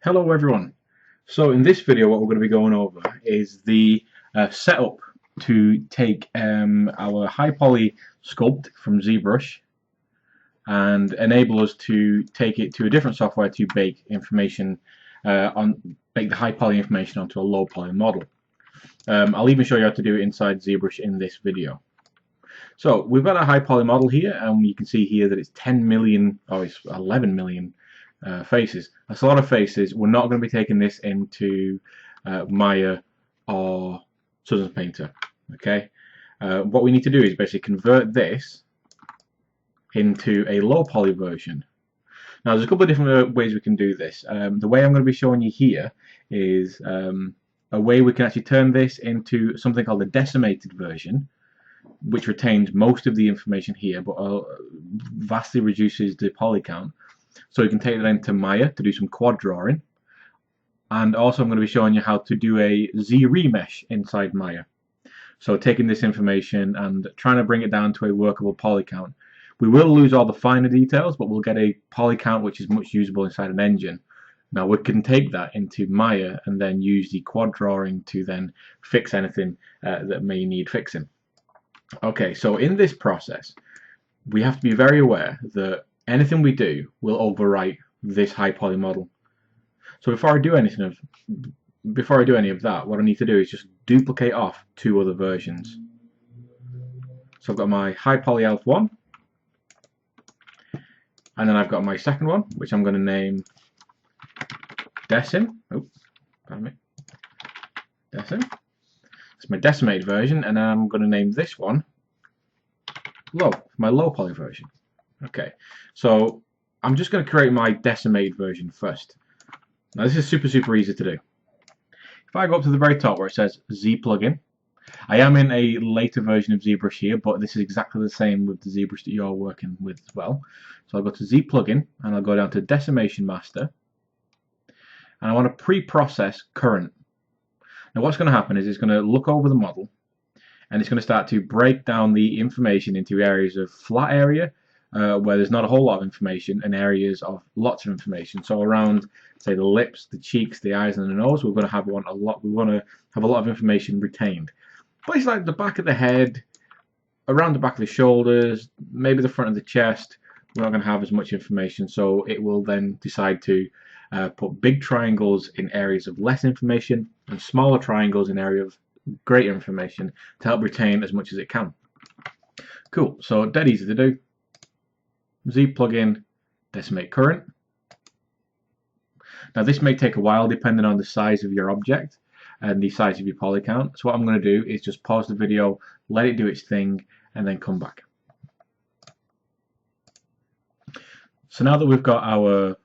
Hello everyone. So in this video what we're going to be going over is the setup to take our high poly sculpt from Zbrush and enable us to take it to a different software to bake information bake the high poly information onto a low poly model. I'll even show you how to do it inside Zbrush in this video. So we've got a high poly model here, and you can see here that it's 10 million, oh it's 11 million faces. That's a lot of faces. We're not going to be taking this into Maya or Substance Painter. Okay, what we need to do is basically convert this into a low poly version. Now there's a couple of different ways we can do this. The way I'm going to be showing you here is a way we can actually turn this into something called a decimated version, which retains most of the information here but vastly reduces the poly count. So you can take that into Maya to do some quad drawing, and also I'm going to be showing you how to do a Z remesh inside Maya. So taking this information and trying to bring it down to a workable poly count. We will lose all the finer details, but we'll get a poly count which is much usable inside an engine. Now we can take that into Maya and then use the quad drawing to then fix anything that may need fixing. Okay, so in this process we have to be very aware that anything we do will overwrite this high poly model. So before I do any of that, what I need to do is just duplicate off two other versions. So I've got my high poly elf 1, and then I've got my second one, which I'm going to name Decim. Oh, pardon me. Decim. It's my decimated version, and then I'm going to name this one Low, my low poly version. Okay, so I'm just going to create my decimated version first. Now this is super easy to do. If I go up to the very top where it says Z plugin, I am in a later version of ZBrush here, but this is exactly the same with the ZBrush that you're working with as well. So I'll go to Z plugin and I'll go down to Decimation Master, and I want to pre-process current. Now what's going to happen is it's going to look over the model and it's going to start to break down the information into areas of flat area where there's not a whole lot of information, and areas of lots of information. So around, say, the lips, the cheeks, the eyes, and the nose, we're going to have a lot of information retained. Places like the back of the head, around the back of the shoulders, maybe the front of the chest, we're not going to have as much information. So it will then decide to put big triangles in areas of less information and smaller triangles in areas of greater information to help retain as much as it can. Cool. So dead easy to do. Z plugin, decimate current. Now this may take a while depending on the size of your object and the size of your poly count. So what I'm going to do is just pause the video, let it do its thing, and then come back. So now that we've got our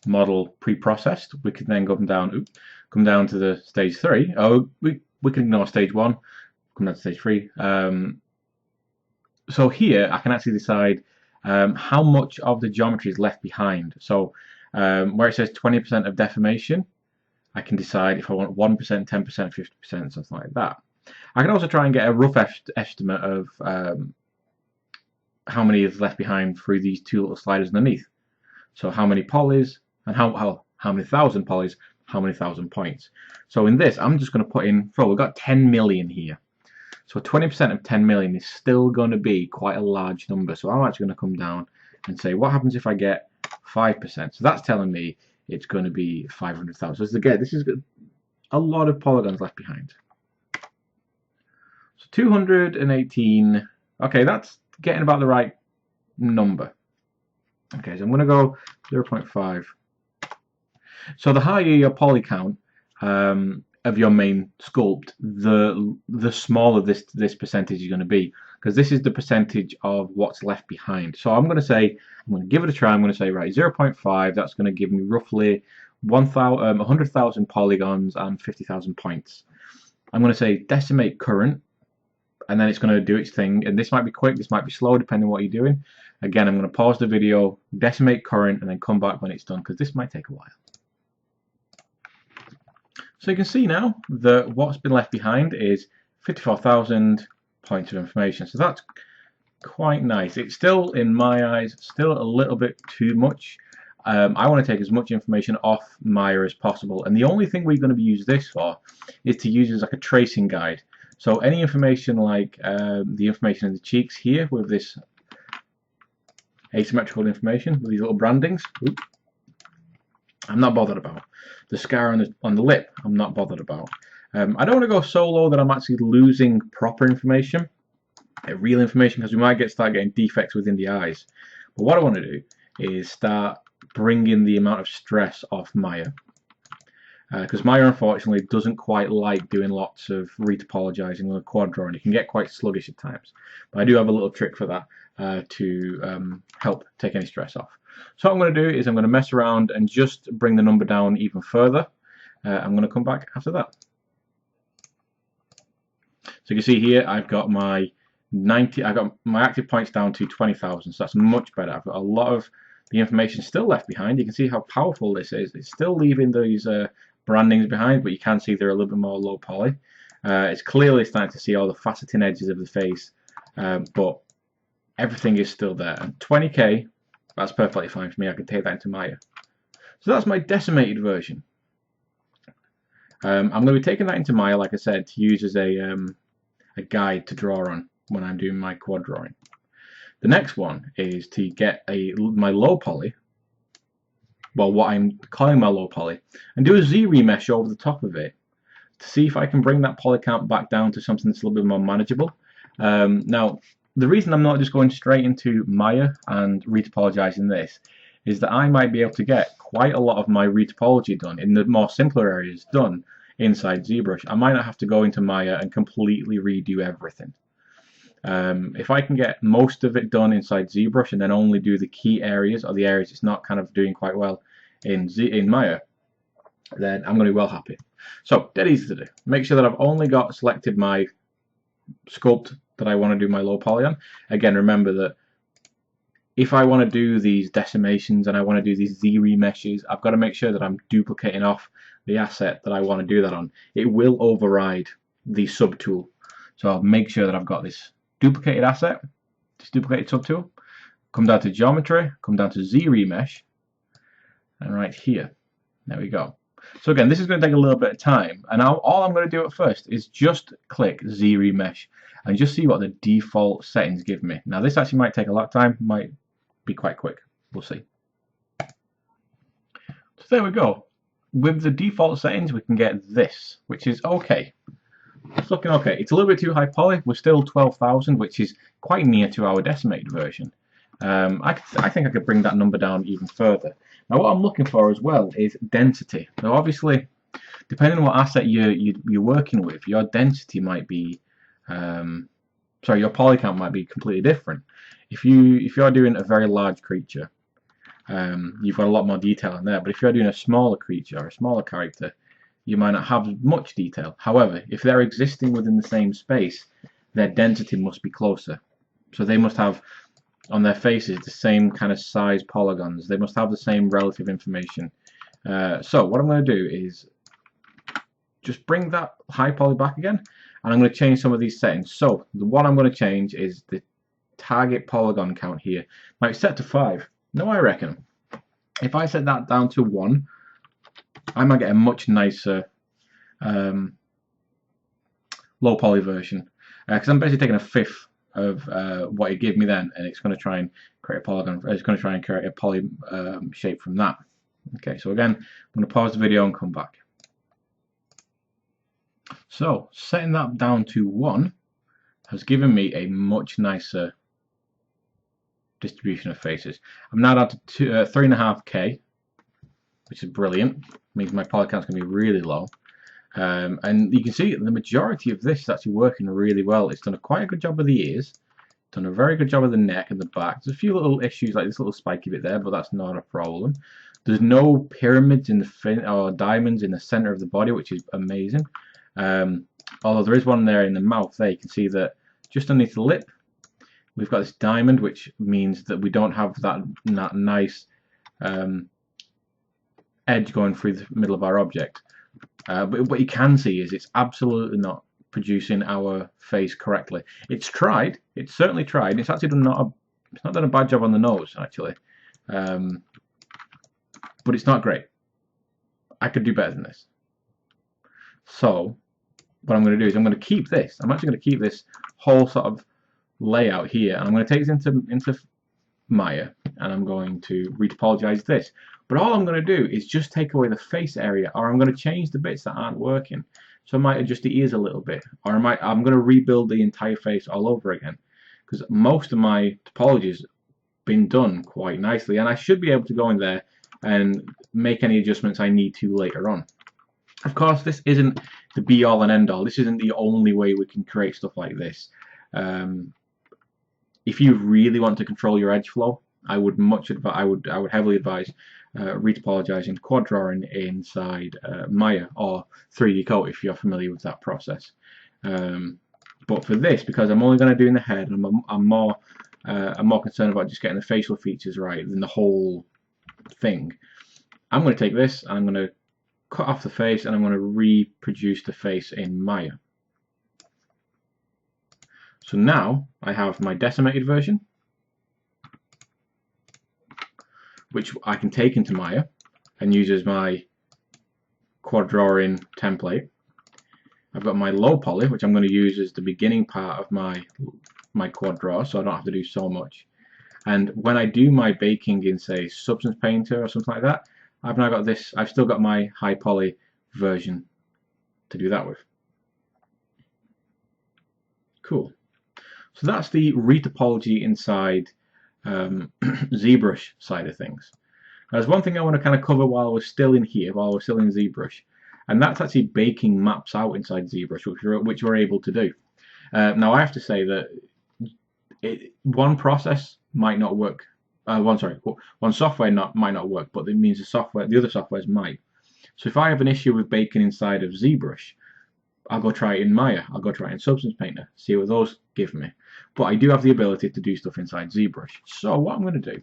model pre-processed, we can then come down to the stage 3. Oh, we can ignore stage 1, come down to stage 3. So here I can actually decide how much of the geometry is left behind. So where it says 20% of deformation, I can decide if I want 1%, 10%, 50%, something like that. I can also try and get a rough estimate of how many is left behind through these two little sliders underneath. So how many polys, and how many thousand polys, how many thousand points. So in this, I'm just going to put in, we've got 10 million here. So 20% of 10 million is still going to be quite a large number. So I'm actually going to come down and say, what happens if I get 5%? So that's telling me it's going to be 500,000. So again, this is a lot of polygons left behind. So 218. Okay, that's getting about the right number. Okay, so I'm going to go 0.5. So the higher your poly count of your main sculpt, the smaller this percentage is going to be, because this is the percentage of what's left behind. So I'm going to give it a try. I'm going to say, right, 0.5, that's going to give me roughly 100,000 polygons and 50,000 points. I'm going to say decimate current, and then it's going to do its thing, and this might be quick, this might be slow, depending on what you're doing. Again, I'm going to pause the video, decimate current, and then come back when it's done, because this might take a while. So you can see now that what's been left behind is 54,000 points of information. So that's quite nice. It's still, in my eyes, still a little bit too much. I want to take as much information off Maya as possible, and the only thing we're going to be using this for is to use it as like a tracing guide. So any information like the information in the cheeks here with this asymmetrical information with these little brandings, I'm not bothered about. The scar on the lip, I'm not bothered about. I don't want to go so low that I'm actually losing proper information, real information, because we might start getting defects within the eyes. But what I want to do is start bringing the amount of stress off Maya, because Maya unfortunately doesn't quite like doing lots of retopologizing or quad drawing. It can get quite sluggish at times, but I do have a little trick for that to help take any stress off. So what I'm going to do is I'm going to mess around and just bring the number down even further. I'm going to come back after that. So you can see here I've got my active points down to 20,000, so that's much better. I've got a lot of the information still left behind. You can see how powerful this is. It's still leaving those brandings behind, but you can see they're a little bit more low poly. It's clearly starting to see all the faceting edges of the face, but everything is still there. And 20k, that's perfectly fine for me. I can take that into Maya. So that's my decimated version. I'm going to be taking that into Maya, like I said, to use as a guide to draw on when I'm doing my quad drawing. The next one is to get my low poly, well, what I'm calling my low poly, and do a Z remesh over the top of it to see if I can bring that poly count back down to something that's a little bit more manageable. Now, the reason I'm not just going straight into Maya and retopologizing this is that I might be able to get quite a lot of my retopology done in the more simpler areas done inside ZBrush. I might not have to go into Maya and completely redo everything. If I can get most of it done inside ZBrush and then only do the key areas or the areas it's not kind of doing quite well in Maya, then I'm going to be well happy. So dead easy to do. Make sure that I've only got selected my sculpt that I want to do my low poly on. Again, remember that if I want to do these decimations and I want to do these Z remeshes, I've got to make sure that I'm duplicating off the asset that I want to do that on. It will override the subtool. So I'll make sure that I've got this duplicated asset, this duplicated subtool, come down to geometry, come down to Z remesh, and right here, there we go. So again, this is going to take a little bit of time, and all I'm going to do at first is just click Z remesh and just see what the default settings give me. Now this actually might take a lot of time, might be quite quick, we'll see. So there we go. With the default settings we can get this, which is okay. It's looking okay. It's a little bit too high poly. We're still 12,000, which is quite near to our decimated version. I think I could bring that number down even further. Now what I'm looking for as well is density. Now obviously, depending on what asset you're working with, your density might be, your poly count might be completely different. If you're doing a very large creature, you've got a lot more detail in there. But if you're doing a smaller creature or a smaller character, you might not have much detail. However, if they're existing within the same space, their density must be closer. So they must have on their faces the same kind of size polygons. They must have the same relative information. So what I'm going to do is just bring that high poly back again, and I'm going to change some of these settings. So the one I'm going to change is the target polygon count here. Now it's set to 5. Now I reckon if I set that down to 1, I might get a much nicer low poly version, because I'm basically taking a fifth of what it gave me then, and it's going to try and create a polygon. It's going to try and create a poly shape from that. Okay, so again, I'm going to pause the video and come back. So setting that down to 1 has given me a much nicer distribution of faces. I'm now down to 3.5k, which is brilliant. It means my poly count's going to be really low. And you can see the majority of this is actually working really well. It's done quite a good job of the ears, done a very good job of the neck and the back. There's a few little issues like this little spiky bit there, but that's not a problem. There's no pyramids in the fin or diamonds in the center of the body, which is amazing. Although there is one there in the mouth there. You can see that just underneath the lip we've got this diamond, which means that we don't have that nice edge going through the middle of our object. But what you can see is it's absolutely not producing our face correctly. It's tried. It's certainly tried. It's actually done it's not done a bad job on the nose actually. but it's not great. I could do better than this. So what I'm going to do is I'm going to keep this. I'm actually going to keep this whole sort of layout here, and I'm going to take this into Maya, and I'm going to retopologize this. But all I'm going to do is just take away the face area, or I'm going to change the bits that aren't working. So I might adjust the ears a little bit, or I'm going to rebuild the entire face all over again, because most of my topologies been done quite nicely, and I should be able to go in there and make any adjustments I need to later on. Of course, this isn't the be all and end all. This isn't the only way we can create stuff like this. If you really want to control your edge flow, I would heavily advise retopologizing quad drawing inside Maya or 3D Coat if you're familiar with that process. But for this, because I'm only going to do in the head, and I'm more concerned about just getting the facial features right than the whole thing. I'm going to take this and I'm going to cut off the face, and I'm going to reproduce the face in Maya. So now I have my decimated version, which I can take into Maya and use as my quad drawing template. I've got my low poly, which I'm going to use as the beginning part of my quad draw, so I don't have to do so much. And when I do my baking in, say, Substance Painter or something like that, I've now got this. I've still got my high poly version to do that with. Cool. So that's the retopology inside Zbrush side of things. Now, there's one thing I want to kind of cover while we're still in here, while we're still in Zbrush, and that's actually baking maps out inside Zbrush, which we're able to do. Now, I have to say that one process might not work. One software might not work, but it means the other softwares might. So if I have an issue with baking inside of Zbrush, I'll go try it in Maya, I'll go try it in Substance Painter, see what those give me. But I do have the ability to do stuff inside Zbrush. So what I'm going to do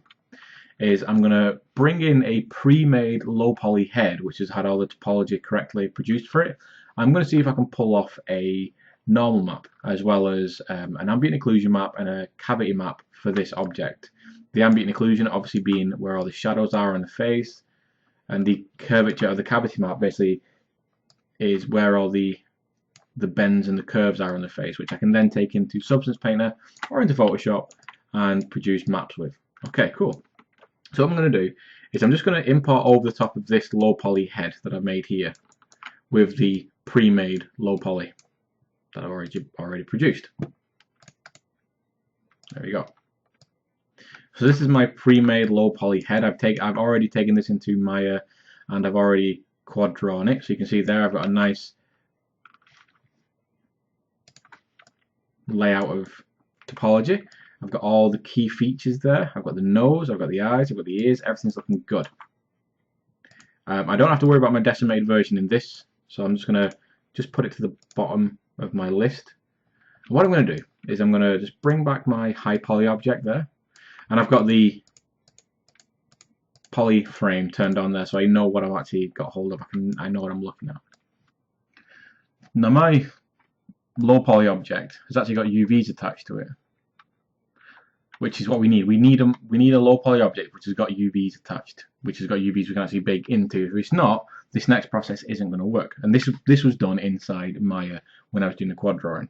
is I'm going to bring in a pre-made low poly head, which has had all the topology correctly produced for it. I'm going to see if I can pull off a normal map, as well as an ambient occlusion map and a cavity map for this object. The ambient occlusion obviously being where all the shadows are on the face, and the curvature of the cavity map basically is where all the bends and the curves are on the face, which I can then take into Substance Painter or into Photoshop and produce maps with. Okay, cool. So what I'm going to do is I'm just going to import over the top of this low poly head that I've made here with the pre-made low poly that I've already produced. There we go. So this is my pre-made low poly head. I've already taken this into Maya, and I've already quad drawn it. So you can see there I've got a nice layout of topology. I've got all the key features there. I've got the nose, I've got the eyes, I've got the ears. Everything's looking good. I don't have to worry about my decimated version in this, so I'm just going to put it to the bottom of my list. And what I'm going to do is I'm going to just bring back my high poly object there, and I've got the poly frame turned on there, so I know what I've actually got hold of. I know what I'm looking at. Now my low poly object has actually got UVs attached to it, which is what we need. We need a low poly object which has got UVs attached, which has got UVs we can actually bake into. If it's not, this next process isn't going to work. And this was done inside Maya when I was doing the quad drawing.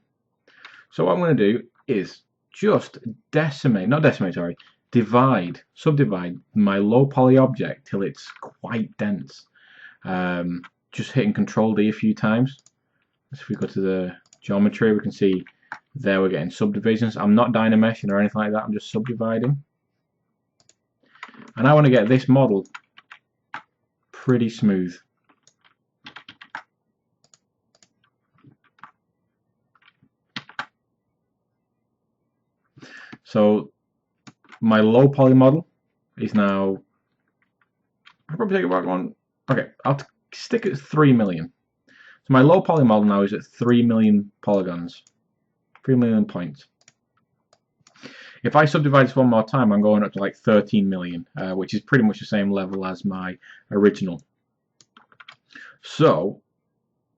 So what I'm going to do is just subdivide my low poly object till it's quite dense. Just hitting Control D a few times. If we go to the geometry, we can see there we're getting subdivisions. I'm not dynameshing or anything like that, I'm just subdividing. And I want to get this model pretty smooth. So my low poly model is now, I'll probably take it back one. Okay, I'll stick it at 3 million. So my low poly model now is at 3 million polygons, 3 million points. If I subdivide this one more time, I'm going up to like 13 million, which is pretty much the same level as my original. So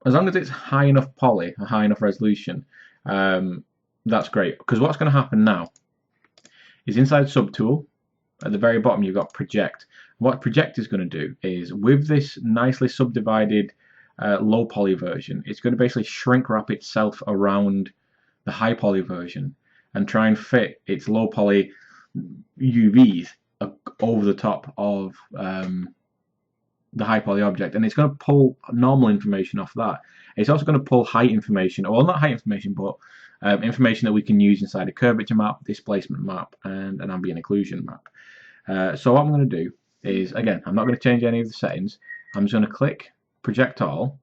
as long as it's high enough poly, a high enough resolution, that's great. Because what's going to happen now is inside Subtool, at the very bottom you've got Project, What project is going to do is, with this nicely subdivided low poly version, it's going to basically shrink wrap itself around the high poly version and try and fit its low poly UVs over the top of the high poly object, and it's going to pull normal information off that. It's also going to pull height information, well, not height information, but information that we can use inside a curvature map, displacement map, and an ambient occlusion map. So what I'm going to do is, again, I'm not going to change any of the settings. I'm just going to click project all,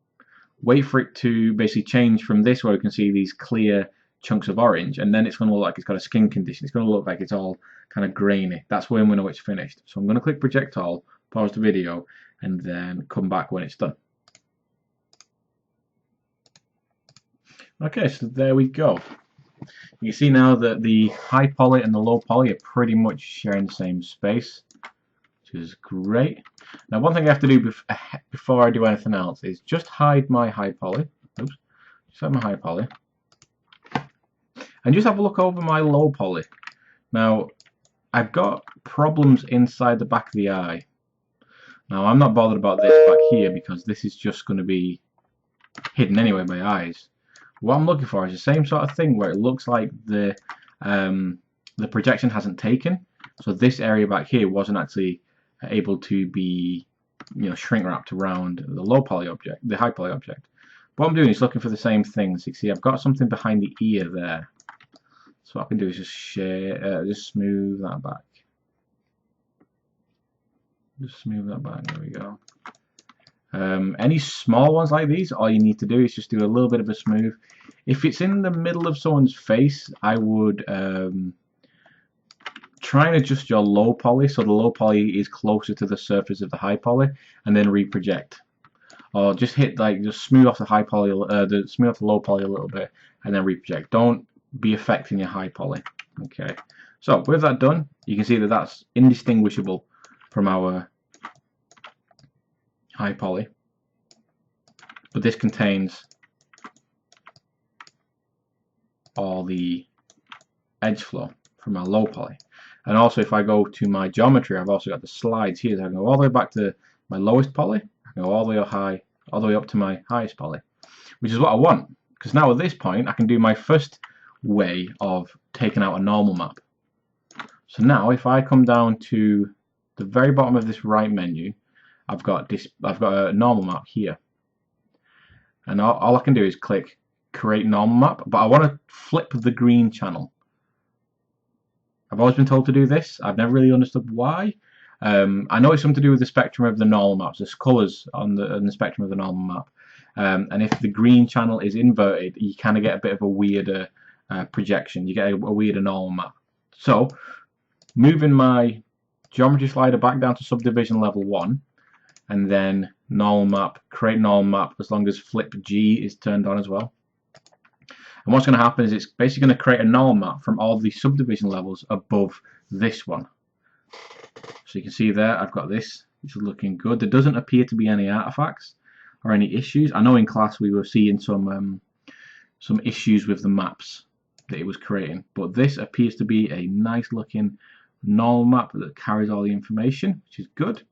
wait for it to basically change from this, where we can see these clear chunks of orange, and then it's going to look like it's got a skin condition. It's going to look like it's all kind of grainy. That's when we know it's finished. So I'm going to click project all, pause the video, and then come back when it's done. Okay, so there we go. You can see now that the high poly and the low poly are pretty much sharing the same space, which is great. Now, one thing I have to do before I do anything else is just hide my high poly. Oops, just hide my high poly. And just have a look over my low poly. Now, I've got problems inside the back of the eye. Now, I'm not bothered about this back here because this is just going to be hidden anyway by eyes. What I'm looking for is the same sort of thing where it looks like the projection hasn't taken. So this area back here wasn't actually able to be, shrink wrapped around the low poly object, the high poly object. What I'm doing is looking for the same things. You see, I've got something behind the ear there. So what I can do is just smooth that back. Just smooth that back. There we go. Any small ones like these, all you need to do is just do a little bit of a smooth. If it's in the middle of someone's face, I would try and adjust your low poly so the low poly is closer to the surface of the high poly, and then reproject. Or just just smooth off the high poly, smooth off the low poly a little bit, and then reproject. Don't be affecting your high poly. Okay. So with that done, you can see that that's indistinguishable from our high poly, but this contains all the edge flow from our low poly. And also, if I go to my geometry, I've also got the slides here. So I can go all the way back to my lowest poly. I can go all the way up to my highest poly, which is what I want. Because now at this point, I can do my first way of taking out a normal map. So now, if I come down to the very bottom of this right menu, I've got a normal map here, and all I can do is click create normal map, but I want to flip the green channel. I've always been told to do this. I've never really understood why. I know it's something to do with the spectrum of the normal maps. There's colours on the spectrum of the normal map, and if the green channel is inverted, you kind of get a bit of a weirder projection. You get a weirder normal map. So, moving my geometry slider back down to subdivision level 1, and then normal map, create normal map, as long as flip G is turned on as well. And what's going to happen is it's basically going to create a normal map from all the subdivision levels above this one. So you can see there, I've got this, which is looking good. There doesn't appear to be any artifacts or any issues. I know in class we were seeing some issues with the maps that it was creating, but this appears to be a nice looking normal map that carries all the information, which is good.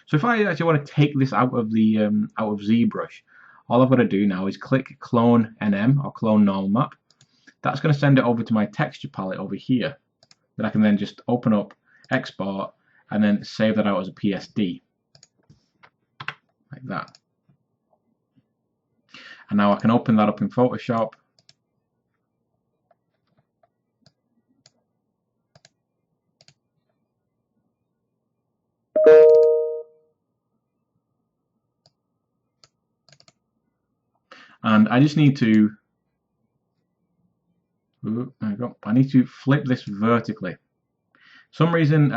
So if I actually want to take this out of Zbrush, all I've got to do now is click clone NM or clone normal map. That's going to send it over to my texture palette over here. That I can then just open up, export, and then save that out as a PSD. Like that. And now I can open that up in Photoshop. And I just need to, there we go. I need to flip this vertically. For some reason,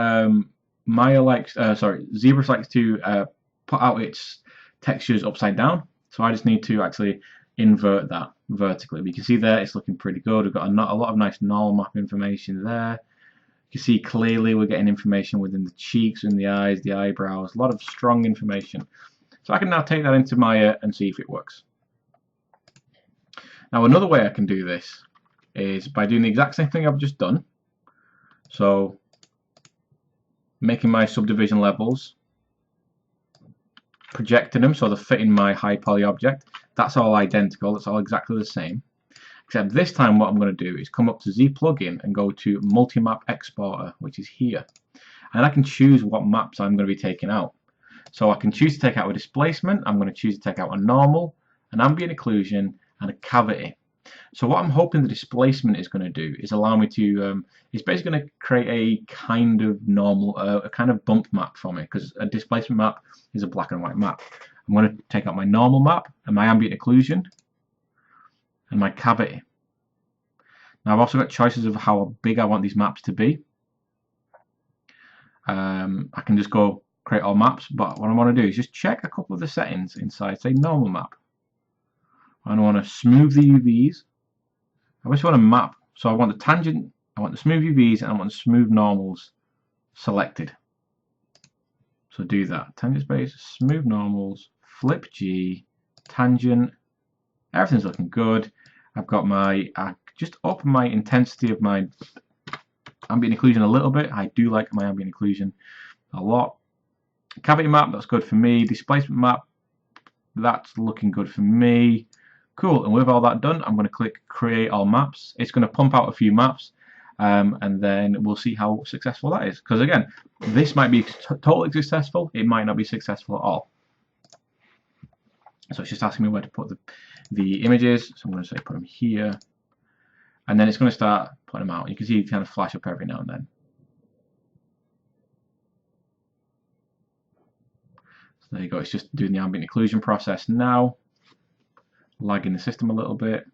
Zbrush likes to put out its textures upside down. So I just need to actually invert that vertically. But you can see there, it's looking pretty good. We've got a lot of nice normal map information there. You can see clearly we're getting information within the cheeks and the eyes, the eyebrows, a lot of strong information. So I can now take that into Maya and see if it works. Now another way I can do this is by doing the exact same thing I've just done. So making my subdivision levels projecting them so they're fitting my high poly object. That's all identical, that's all exactly the same. Except this time what I'm going to do is come up to Z plugin and go to Multimap Exporter, which is here. And I can choose what maps I'm going to be taking out. So I can choose to take out a displacement, I'm going to choose to take out a normal, an ambient occlusion, and a cavity. So what I'm hoping the displacement is going to do is allow me to, it's basically going to create a kind of normal, a kind of bump map for me, because a displacement map is a black and white map. I'm going to take out my normal map and my ambient occlusion and my cavity. Now I've also got choices of how big I want these maps to be. I can just go create all maps, but what I want to do is just check a couple of the settings inside, say normal map. I want to smooth the UVs. I just want to map, so I want the tangent, I want the smooth UVs, and I want the smooth normals selected. So do that. Tangent space, smooth normals, flip G, tangent. Everything's looking good. I've got my, just up my intensity of my ambient occlusion a little bit. I do like my ambient occlusion a lot. Cavity map, that's good for me. Displacement map, that's looking good for me. Cool, and with all that done, I'm going to click create all maps. It's going to pump out a few maps, and then we'll see how successful that is. Because again, this might be totally successful, it might not be successful at all. So it's just asking me where to put the images, so I'm going to say put them here, and then it's going to start putting them out. You can see it kind of flash up every now and then. So there you go, it's just doing the ambient occlusion process now, lagging the system a little bit.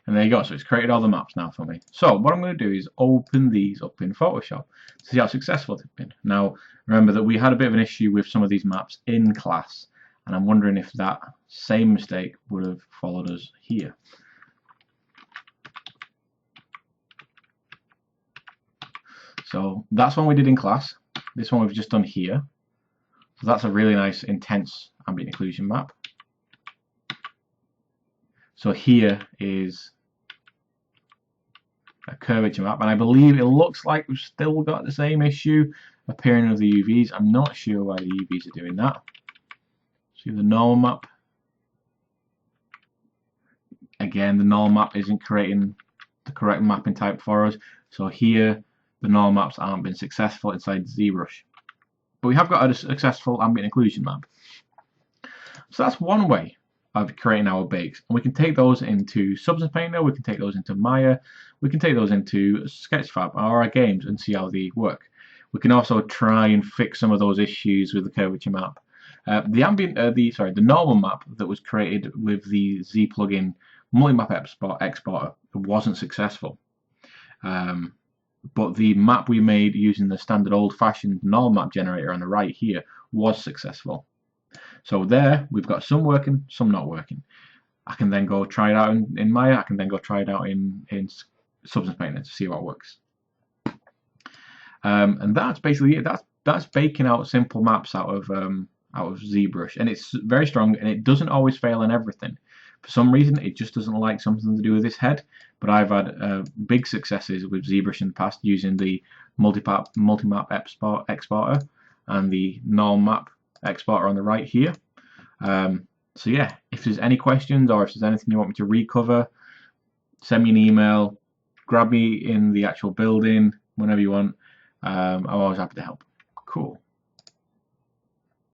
And there you go, so it's created all the maps now for me. So what I'm going to do is open these up in Photoshop to see how successful they've been. Now remember that we had a bit of an issue with some of these maps in class, and I'm wondering if that same mistake would have followed us here. So that's one we did in class. This one we've just done here. So that's a really nice intense ambient occlusion map. So here is a curvature map, and I believe it looks like we've still got the same issue appearing of the UVs. I'm not sure why the UVs are doing that. See the normal map. Again, the normal map isn't creating the correct mapping type for us. So here, the normal maps aren't been successful inside Zbrush. But we have got a successful ambient occlusion map. So that's one way of creating our bakes, and we can take those into Substance Painter, we can take those into Maya, we can take those into Sketchfab or our games and see how they work. We can also try and fix some of those issues with the curvature map. The normal map that was created with the Z plugin Multimap Exporter wasn't successful. But the map we made using the standard old-fashioned normal map generator on the right here was successful. So there, we've got some working, some not working. I can then go try it out in Maya, I can then go try it out in Substance Painter to see what works. And that's basically it. That's baking out simple maps out of ZBrush, and it's very strong, and it doesn't always fail in everything. For some reason, it just doesn't like something to do with this head, but I've had big successes with ZBrush in the past using the Multimap Exporter and the normal map exporter on the right here. So yeah, if there's any questions or if there's anything you want me to recover, send me an email, grab me in the actual building, whenever you want. I'm always happy to help. Cool.